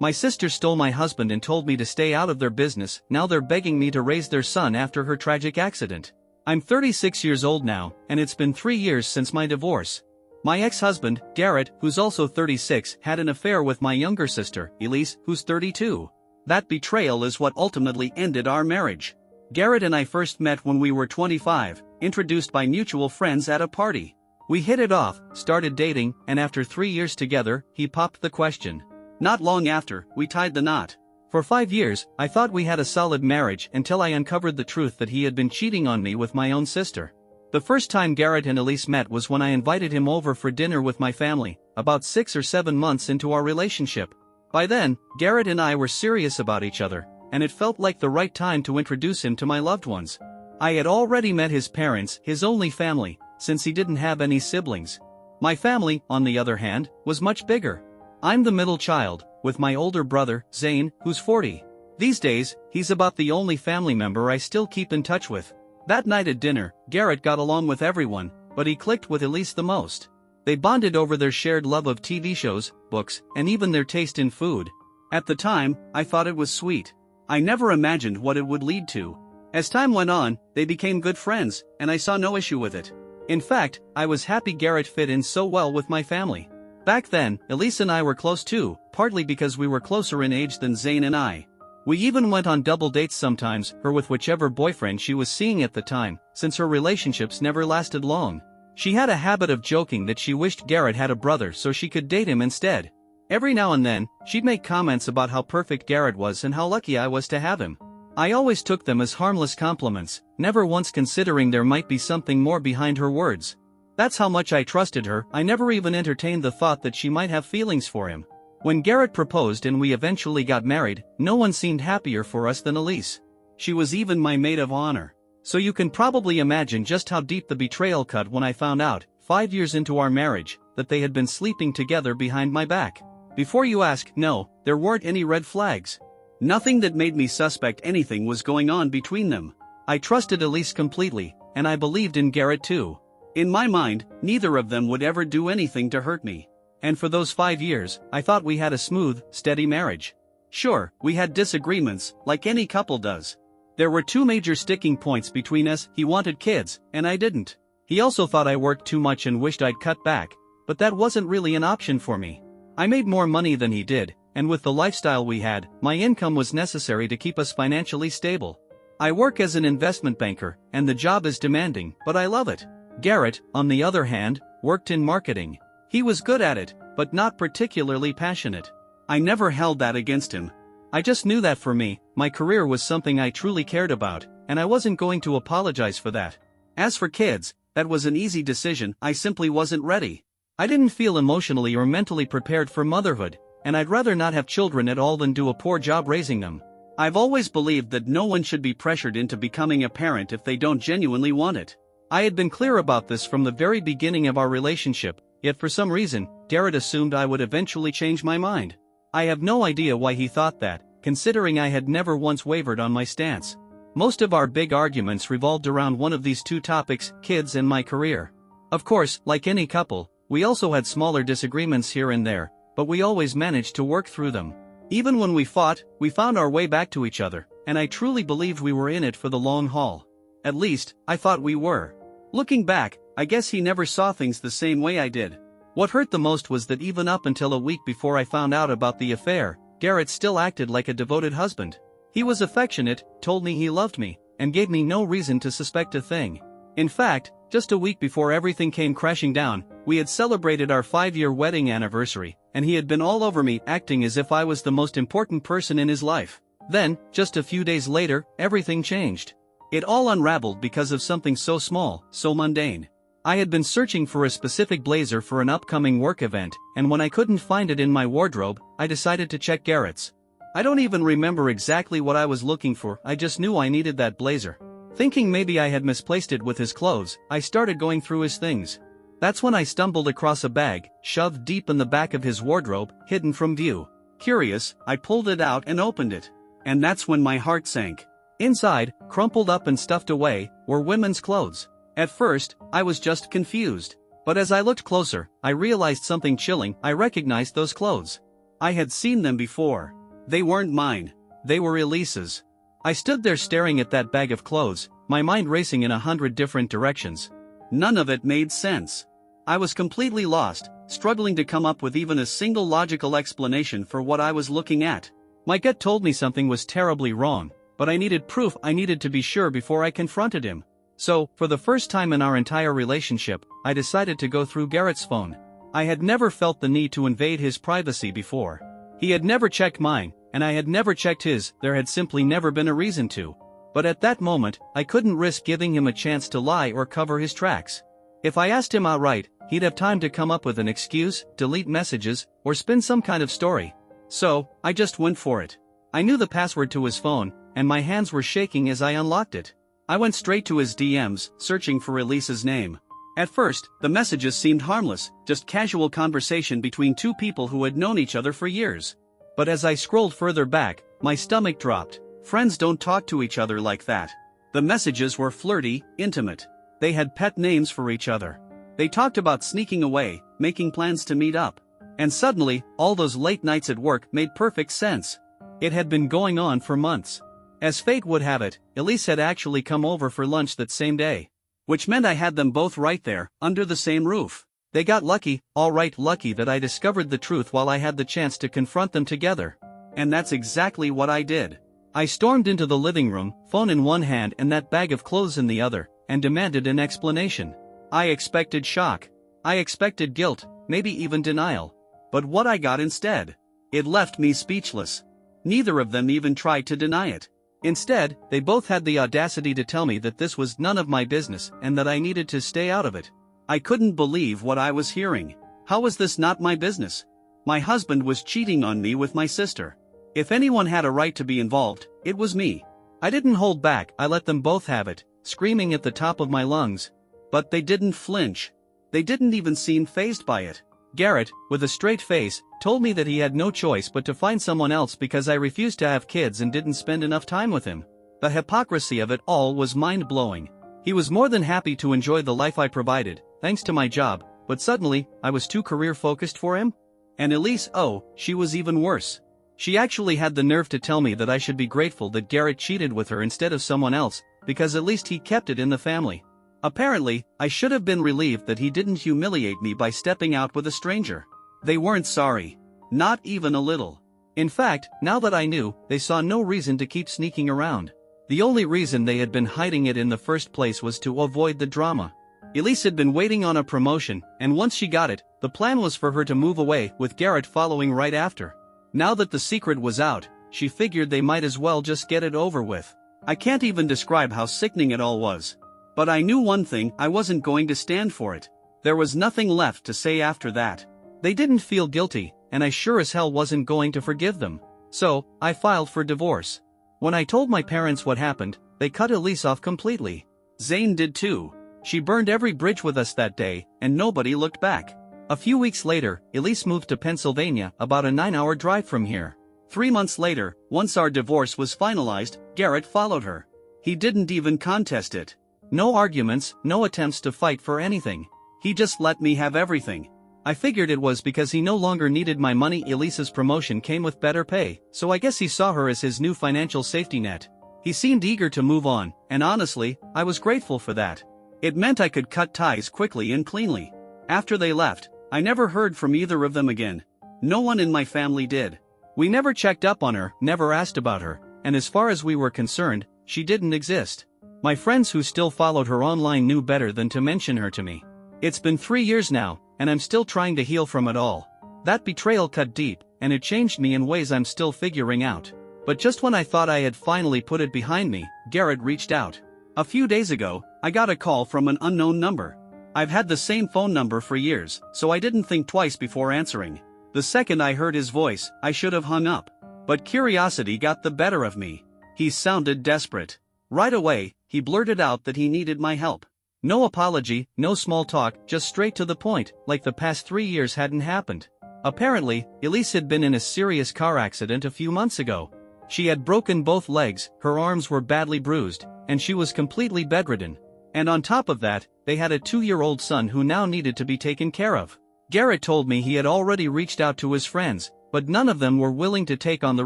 My sister stole my husband and told me to stay out of their business. Now they're begging me to raise their son after her tragic accident. I'm 36 years old now, and it's been 3 years since my divorce. My ex-husband, Garrett, who's also 36, had an affair with my younger sister, Elise, who's 32. That betrayal is what ultimately ended our marriage. Garrett and I first met when we were 25, introduced by mutual friends at a party. We hit it off, started dating, and after 3 years together, he popped the question. Not long after, we tied the knot. For 5 years, I thought we had a solid marriage until I uncovered the truth that he had been cheating on me with my own sister. The first time Garrett and Elise met was when I invited him over for dinner with my family, about 6 or 7 months into our relationship. By then, Garrett and I were serious about each other, and it felt like the right time to introduce him to my loved ones. I had already met his parents, his only family, since he didn't have any siblings. My family, on the other hand, was much bigger. I'm the middle child, with my older brother, Zane, who's 40. These days, he's about the only family member I still keep in touch with. That night at dinner, Garrett got along with everyone, but he clicked with Elise the most. They bonded over their shared love of TV shows, books, and even their taste in food. At the time, I thought it was sweet. I never imagined what it would lead to. As time went on, they became good friends, and I saw no issue with it. In fact, I was happy Garrett fit in so well with my family. Back then, Elise and I were close too, partly because we were closer in age than Zane and I. We even went on double dates sometimes, her with whichever boyfriend she was seeing at the time, since her relationships never lasted long. She had a habit of joking that she wished Garrett had a brother so she could date him instead. Every now and then, she'd make comments about how perfect Garrett was and how lucky I was to have him. I always took them as harmless compliments, never once considering there might be something more behind her words. That's how much I trusted her. I never even entertained the thought that she might have feelings for him. When Garrett proposed and we eventually got married, no one seemed happier for us than Elise. She was even my maid of honor. So you can probably imagine just how deep the betrayal cut when I found out, 5 years into our marriage, that they had been sleeping together behind my back. Before you ask, no, there weren't any red flags. Nothing that made me suspect anything was going on between them. I trusted Elise completely, and I believed in Garrett too. In my mind, neither of them would ever do anything to hurt me. And for those 5 years, I thought we had a smooth, steady marriage. Sure, we had disagreements, like any couple does. There were 2 major sticking points between us. He wanted kids, and I didn't. He also thought I worked too much and wished I'd cut back, but that wasn't really an option for me. I made more money than he did, and with the lifestyle we had, my income was necessary to keep us financially stable. I work as an investment banker, and the job is demanding, but I love it. Garrett, on the other hand, worked in marketing. He was good at it, but not particularly passionate. I never held that against him. I just knew that for me, my career was something I truly cared about, and I wasn't going to apologize for that. As for kids, that was an easy decision. I simply wasn't ready. I didn't feel emotionally or mentally prepared for motherhood, and I'd rather not have children at all than do a poor job raising them. I've always believed that no one should be pressured into becoming a parent if they don't genuinely want it. I had been clear about this from the very beginning of our relationship, yet for some reason, Garrett assumed I would eventually change my mind. I have no idea why he thought that, considering I had never once wavered on my stance. Most of our big arguments revolved around one of these 2 topics, kids and my career. Of course, like any couple, we also had smaller disagreements here and there, but we always managed to work through them. Even when we fought, we found our way back to each other, and I truly believed we were in it for the long haul. At least, I thought we were. Looking back, I guess he never saw things the same way I did. What hurt the most was that even up until a week before I found out about the affair, Garrett still acted like a devoted husband. He was affectionate, told me he loved me, and gave me no reason to suspect a thing. In fact, just a week before everything came crashing down, we had celebrated our 5-year wedding anniversary, and he had been all over me, acting as if I was the most important person in his life. Then, just a few days later, everything changed. It all unraveled because of something so small, so mundane. I had been searching for a specific blazer for an upcoming work event, and when I couldn't find it in my wardrobe, I decided to check Garrett's. I don't even remember exactly what I was looking for, I just knew I needed that blazer. Thinking maybe I had misplaced it with his clothes, I started going through his things. That's when I stumbled across a bag, shoved deep in the back of his wardrobe, hidden from view. Curious, I pulled it out and opened it. And that's when my heart sank. Inside, crumpled up and stuffed away, were women's clothes. At first, I was just confused. But as I looked closer, I realized something chilling. I recognized those clothes. I had seen them before. They weren't mine. They were Elise's. I stood there staring at that bag of clothes, my mind racing in 100 different directions. None of it made sense. I was completely lost, struggling to come up with even a single logical explanation for what I was looking at. My gut told me something was terribly wrong, but I needed proof. I needed to be sure before I confronted him. So, for the first time in our entire relationship, I decided to go through Garrett's phone. I had never felt the need to invade his privacy before. He had never checked mine, and I had never checked his. There had simply never been a reason to. But at that moment, I couldn't risk giving him a chance to lie or cover his tracks. If I asked him outright, he'd have time to come up with an excuse, delete messages, or spin some kind of story. So, I just went for it. I knew the password to his phone, and my hands were shaking as I unlocked it. I went straight to his DMs, searching for Elise's name. At first, the messages seemed harmless, just casual conversation between two people who had known each other for years. But as I scrolled further back, my stomach dropped. Friends don't talk to each other like that. The messages were flirty, intimate. They had pet names for each other. They talked about sneaking away, making plans to meet up. And suddenly, all those late nights at work made perfect sense. It had been going on for months. As fate would have it, Elise had actually come over for lunch that same day. Which meant I had them both right there, under the same roof. They got lucky, alright, lucky that I discovered the truth while I had the chance to confront them together. And that's exactly what I did. I stormed into the living room, phone in one hand and that bag of clothes in the other, and demanded an explanation. I expected shock. I expected guilt, maybe even denial. But what I got instead? It left me speechless. Neither of them even tried to deny it. Instead, they both had the audacity to tell me that this was none of my business and that I needed to stay out of it. I couldn't believe what I was hearing. How was this not my business? My husband was cheating on me with my sister. If anyone had a right to be involved, it was me. I didn't hold back. I let them both have it, screaming at the top of my lungs. But they didn't flinch. They didn't even seem fazed by it. Garrett, with a straight face, told me that he had no choice but to find someone else because I refused to have kids and didn't spend enough time with him. The hypocrisy of it all was mind-blowing. He was more than happy to enjoy the life I provided, thanks to my job, but suddenly, I was too career-focused for him? And Elise, oh, she was even worse. She actually had the nerve to tell me that I should be grateful that Garrett cheated with her instead of someone else, because at least he kept it in the family. Apparently, I should have been relieved that he didn't humiliate me by stepping out with a stranger. They weren't sorry. Not even a little. In fact, now that I knew, they saw no reason to keep sneaking around. The only reason they had been hiding it in the first place was to avoid the drama. Elise had been waiting on a promotion, and once she got it, the plan was for her to move away, with Garrett following right after. Now that the secret was out, she figured they might as well just get it over with. I can't even describe how sickening it all was. But I knew one thing, I wasn't going to stand for it. There was nothing left to say after that. They didn't feel guilty, and I sure as hell wasn't going to forgive them. So, I filed for divorce. When I told my parents what happened, they cut Elise off completely. Zane did too. She burned every bridge with us that day, and nobody looked back. A few weeks later, Elise moved to Pennsylvania, about a 9-hour drive from here. 3 months later, once our divorce was finalized, Garrett followed her. He didn't even contest it. No arguments, no attempts to fight for anything. He just let me have everything. I figured it was because he no longer needed my money. Elise's promotion came with better pay, so I guess he saw her as his new financial safety net. He seemed eager to move on, and honestly, I was grateful for that. It meant I could cut ties quickly and cleanly. After they left, I never heard from either of them again. No one in my family did. We never checked up on her, never asked about her, and as far as we were concerned, she didn't exist. My friends who still followed her online knew better than to mention her to me. It's been 3 years now, and I'm still trying to heal from it all. That betrayal cut deep, and it changed me in ways I'm still figuring out. But just when I thought I had finally put it behind me, Garrett reached out. A few days ago, I got a call from an unknown number. I've had the same phone number for years, so I didn't think twice before answering. The second I heard his voice, I should have hung up. But curiosity got the better of me. He sounded desperate. Right away, he blurted out that he needed my help. No apology, no small talk, just straight to the point, like the past 3 years hadn't happened. Apparently, Elise had been in a serious car accident a few months ago. She had broken both legs, her arms were badly bruised, and she was completely bedridden. And on top of that, they had a 2-year-old son who now needed to be taken care of. Garrett told me he had already reached out to his friends, but none of them were willing to take on the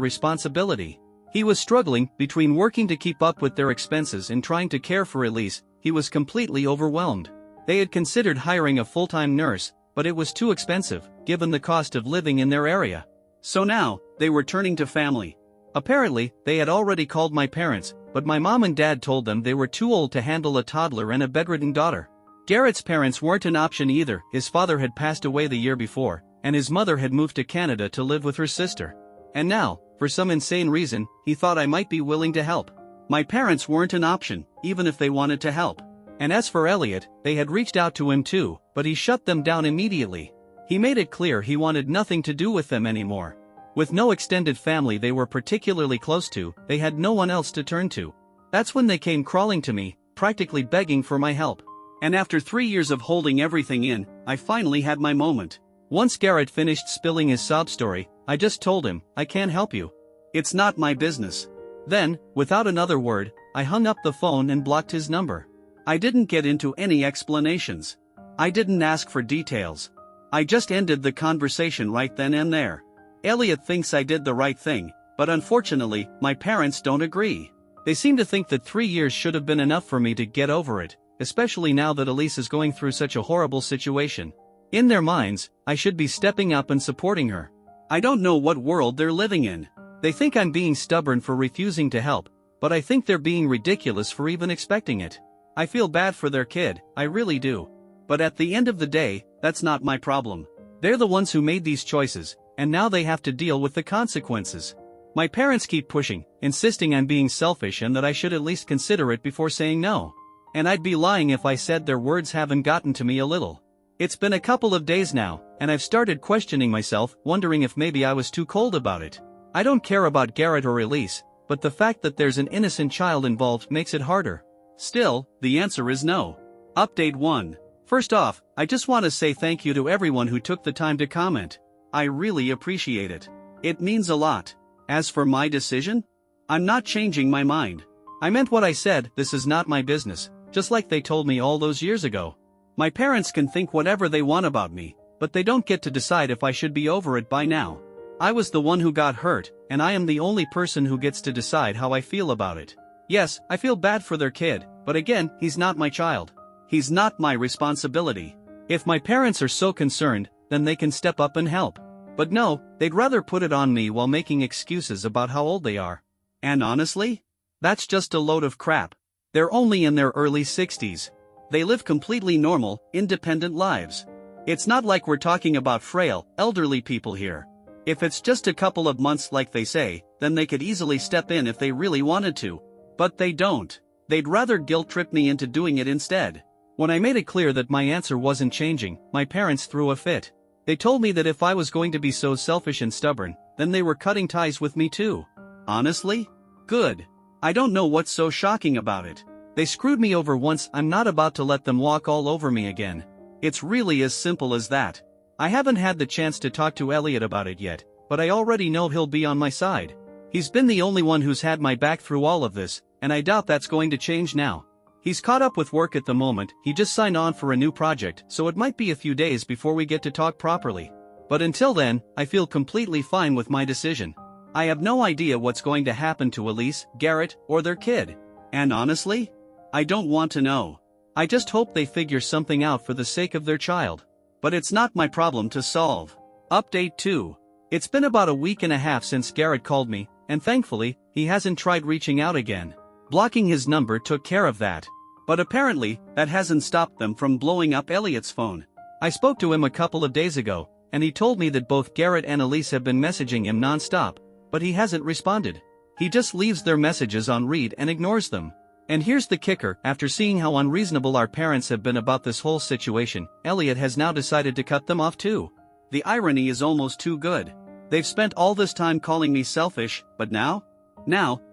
responsibility. He was struggling between working to keep up with their expenses and trying to care for Elise. He was completely overwhelmed. They had considered hiring a full-time nurse, but it was too expensive, given the cost of living in their area. So now, they were turning to family. Apparently, they had already called my parents, but my mom and dad told them they were too old to handle a toddler and a bedridden daughter. Garrett's parents weren't an option either. His father had passed away the year before, and his mother had moved to Canada to live with her sister. And now, for some insane reason, he thought I might be willing to help. My parents weren't an option, even if they wanted to help. And as for Elliot, they had reached out to him too, but he shut them down immediately. He made it clear he wanted nothing to do with them anymore. With no extended family they were particularly close to, they had no one else to turn to. That's when they came crawling to me, practically begging for my help. And after 3 years of holding everything in, I finally had my moment. Once Garrett finished spilling his sob story, I just told him, "I can't help you. It's not my business." Then, without another word, I hung up the phone and blocked his number. I didn't get into any explanations. I didn't ask for details. I just ended the conversation right then and there. Elliot thinks I did the right thing, but unfortunately, my parents don't agree. They seem to think that 3 years should have been enough for me to get over it, especially now that Elise is going through such a horrible situation. In their minds, I should be stepping up and supporting her. I don't know what world they're living in. They think I'm being stubborn for refusing to help, but I think they're being ridiculous for even expecting it. I feel bad for their kid, I really do. But at the end of the day, that's not my problem. They're the ones who made these choices, and now they have to deal with the consequences. My parents keep pushing, insisting I'm being selfish and that I should at least consider it before saying no. And I'd be lying if I said their words haven't gotten to me a little. It's been a couple of days now, and I've started questioning myself, wondering if maybe I was too cold about it. I don't care about Garrett or Elise, but the fact that there's an innocent child involved makes it harder. Still, the answer is no. Update 1. First off, I just want to say thank you to everyone who took the time to comment. I really appreciate it. It means a lot. As for my decision, I'm not changing my mind. I meant what I said, this is not my business, just like they told me all those years ago. My parents can think whatever they want about me, but they don't get to decide if I should be over it by now. I was the one who got hurt, and I am the only person who gets to decide how I feel about it. Yes, I feel bad for their kid, but again, he's not my child. He's not my responsibility. If my parents are so concerned, then they can step up and help. But no, they'd rather put it on me while making excuses about how old they are. And honestly, that's just a load of crap. They're only in their early 60s. They live completely normal, independent lives. It's not like we're talking about frail, elderly people here. If it's just a couple of months like they say, then they could easily step in if they really wanted to. But they don't. They'd rather guilt-trip me into doing it instead. When I made it clear that my answer wasn't changing, my parents threw a fit. They told me that if I was going to be so selfish and stubborn, then they were cutting ties with me too. Honestly? Good. I don't know what's so shocking about it. They screwed me over once, I'm not about to let them walk all over me again. It's really as simple as that. I haven't had the chance to talk to Elliot about it yet, but I already know he'll be on my side. He's been the only one who's had my back through all of this, and I doubt that's going to change now. He's caught up with work at the moment, he just signed on for a new project, so it might be a few days before we get to talk properly. But until then, I feel completely fine with my decision. I have no idea what's going to happen to Elise, Garrett, or their kid. And honestly, I don't want to know. I just hope they figure something out for the sake of their child. But it's not my problem to solve. Update 2. It's been about a week and a half since Garrett called me, and thankfully, he hasn't tried reaching out again. Blocking his number took care of that. But apparently, that hasn't stopped them from blowing up Elliot's phone. I spoke to him a couple of days ago, and he told me that both Garrett and Elise have been messaging him non-stop, but he hasn't responded. He just leaves their messages on read and ignores them. And here's the kicker, after seeing how unreasonable our parents have been about this whole situation, Elliot has now decided to cut them off too. The irony is almost too good. They've spent all this time calling me selfish, but now,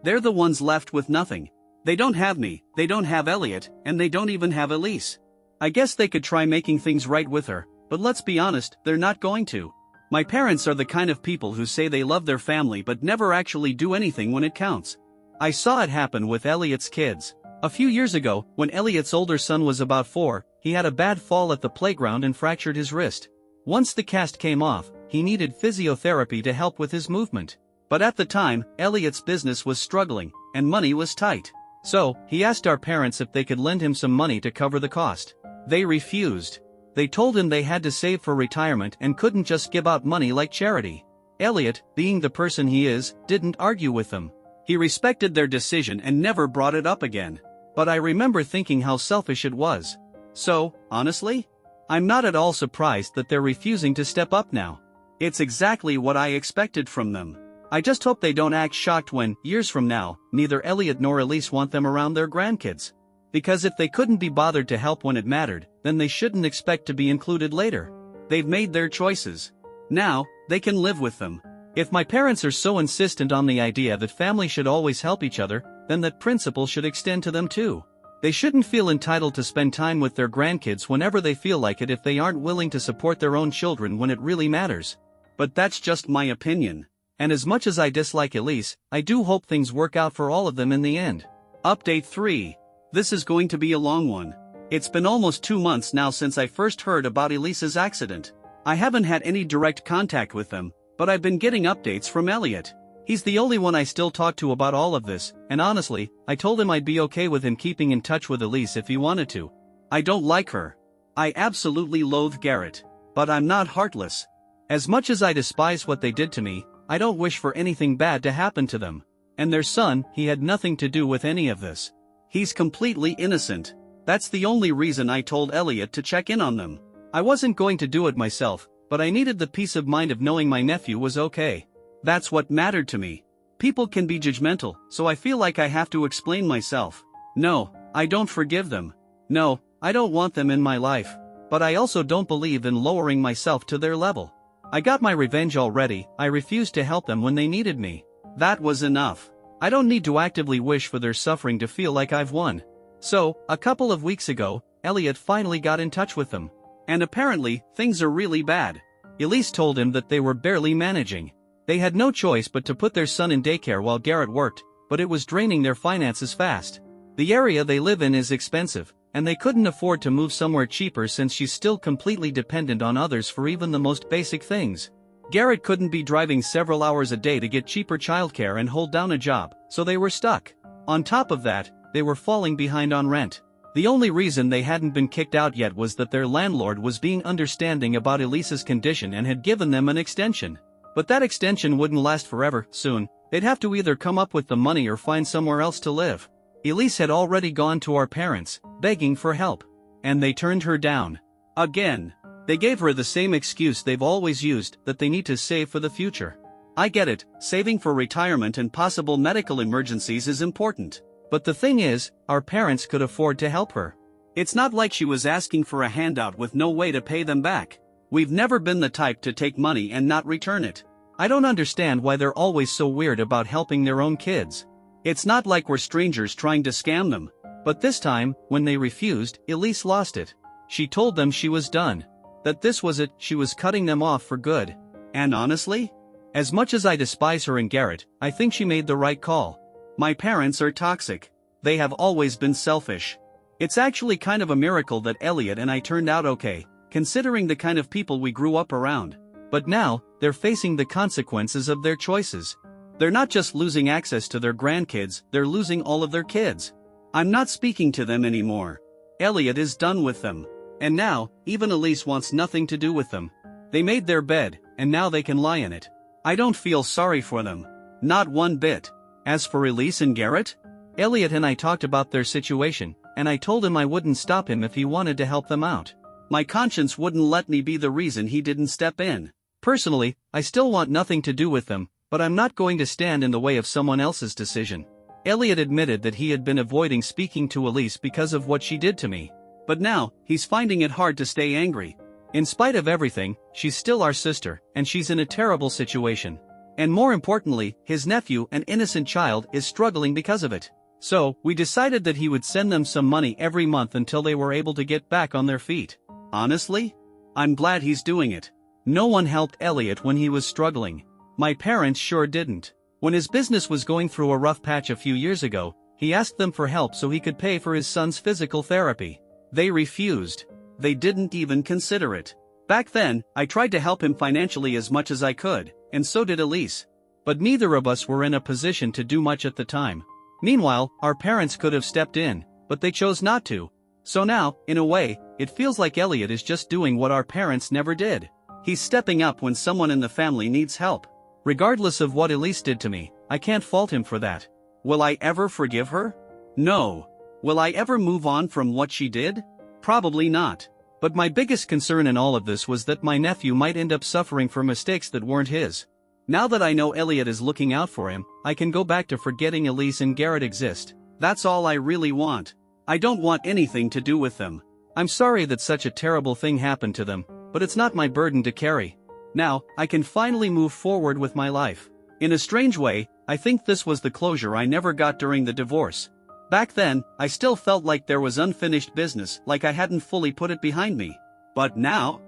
they're the ones left with nothing. They don't have me, they don't have Elliot, and they don't even have Elise. I guess they could try making things right with her, but let's be honest, they're not going to. My parents are the kind of people who say they love their family but never actually do anything when it counts. I saw it happen with Elliot's kids. A few years ago, when Elliot's older son was about 4, he had a bad fall at the playground and fractured his wrist. Once the cast came off, he needed physiotherapy to help with his movement. But at the time, Elliot's business was struggling, and money was tight. So, he asked our parents if they could lend him some money to cover the cost. They refused. They told him they had to save for retirement and couldn't just give out money like charity. Elliot, being the person he is, didn't argue with them. He respected their decision and never brought it up again. But I remember thinking how selfish it was. So, honestly, I'm not at all surprised that they're refusing to step up now. It's exactly what I expected from them. I just hope they don't act shocked when, years from now, neither Elliot nor Elise want them around their grandkids. Because if they couldn't be bothered to help when it mattered, then they shouldn't expect to be included later. They've made their choices. Now, they can live with them. If my parents are so insistent on the idea that family should always help each other, then that principle should extend to them too. They shouldn't feel entitled to spend time with their grandkids whenever they feel like it if they aren't willing to support their own children when it really matters. But that's just my opinion. And as much as I dislike Elise, I do hope things work out for all of them in the end. Update 3. This is going to be a long one. It's been almost 2 months now since I first heard about Elise's accident. I haven't had any direct contact with them, but I've been getting updates from Elliot. He's the only one I still talk to about all of this, and honestly, I told him I'd be okay with him keeping in touch with Elise if he wanted to. I don't like her. I absolutely loathe Garrett. But I'm not heartless. As much as I despise what they did to me, I don't wish for anything bad to happen to them. And their son, he had nothing to do with any of this. He's completely innocent. That's the only reason I told Elliot to check in on them. I wasn't going to do it myself, but I needed the peace of mind of knowing my nephew was okay. That's what mattered to me. People can be judgmental, so I feel like I have to explain myself. No, I don't forgive them. No, I don't want them in my life. But I also don't believe in lowering myself to their level. I got my revenge already. I refused to help them when they needed me. That was enough. I don't need to actively wish for their suffering to feel like I've won. So, a couple of weeks ago, Elliot finally got in touch with them. And apparently, things are really bad. Elise told him that they were barely managing. They had no choice but to put their son in daycare while Garrett worked, but it was draining their finances fast. The area they live in is expensive, and they couldn't afford to move somewhere cheaper since she's still completely dependent on others for even the most basic things. Garrett couldn't be driving several hours a day to get cheaper childcare and hold down a job, so they were stuck. On top of that, they were falling behind on rent. The only reason they hadn't been kicked out yet was that their landlord was being understanding about Elise's condition and had given them an extension. But that extension wouldn't last forever. Soon, they'd have to either come up with the money or find somewhere else to live. Elise had already gone to our parents, begging for help. And they turned her down. Again. They gave her the same excuse they've always used, that they need to save for the future. I get it, saving for retirement and possible medical emergencies is important. But the thing is, our parents could afford to help her. It's not like she was asking for a handout with no way to pay them back. We've never been the type to take money and not return it. I don't understand why they're always so weird about helping their own kids. It's not like we're strangers trying to scam them. But this time, when they refused, Elise lost it. She told them she was done. That this was it, she was cutting them off for good. And honestly, as much as I despise her and Garrett, I think she made the right call. My parents are toxic. They have always been selfish. It's actually kind of a miracle that Elliot and I turned out okay, considering the kind of people we grew up around. But now, they're facing the consequences of their choices. They're not just losing access to their grandkids, they're losing all of their kids. I'm not speaking to them anymore. Elliot is done with them. And now, even Elise wants nothing to do with them. They made their bed, and now they can lie in it. I don't feel sorry for them. Not one bit. As for Elise and Garrett, Elliot and I talked about their situation, and I told him I wouldn't stop him if he wanted to help them out. My conscience wouldn't let me be the reason he didn't step in. Personally, I still want nothing to do with them, but I'm not going to stand in the way of someone else's decision. Elliot admitted that he had been avoiding speaking to Elise because of what she did to me. But now, he's finding it hard to stay angry. In spite of everything, she's still our sister, and she's in a terrible situation. And more importantly, his nephew, an innocent child, is struggling because of it. So, we decided that he would send them some money every month until they were able to get back on their feet. Honestly, I'm glad he's doing it. No one helped Elliot when he was struggling. My parents sure didn't. When his business was going through a rough patch a few years ago, he asked them for help so he could pay for his son's physical therapy. They refused. They didn't even consider it. Back then, I tried to help him financially as much as I could, and so did Elise. But neither of us were in a position to do much at the time. Meanwhile, our parents could have stepped in, but they chose not to. So now, in a way, it feels like Elliot is just doing what our parents never did. He's stepping up when someone in the family needs help. Regardless of what Elise did to me, I can't fault him for that. Will I ever forgive her? No. Will I ever move on from what she did? Probably not. But my biggest concern in all of this was that my nephew might end up suffering for mistakes that weren't his. Now that I know Elliot is looking out for him, I can go back to forgetting Elise and Garrett exist. That's all I really want. I don't want anything to do with them. I'm sorry that such a terrible thing happened to them, but it's not my burden to carry. Now, I can finally move forward with my life. In a strange way, I think this was the closure I never got during the divorce. Back then, I still felt like there was unfinished business, like I hadn't fully put it behind me. But now,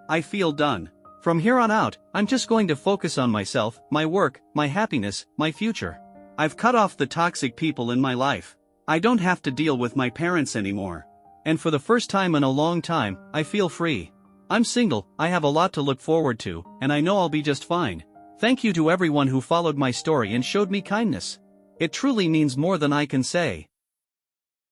I feel done. From here on out, I'm just going to focus on myself, my work, my happiness, my future. I've cut off the toxic people in my life. I don't have to deal with my parents anymore. And for the first time in a long time, I feel free. I'm single, I have a lot to look forward to, and I know I'll be just fine. Thank you to everyone who followed my story and showed me kindness. It truly means more than I can say.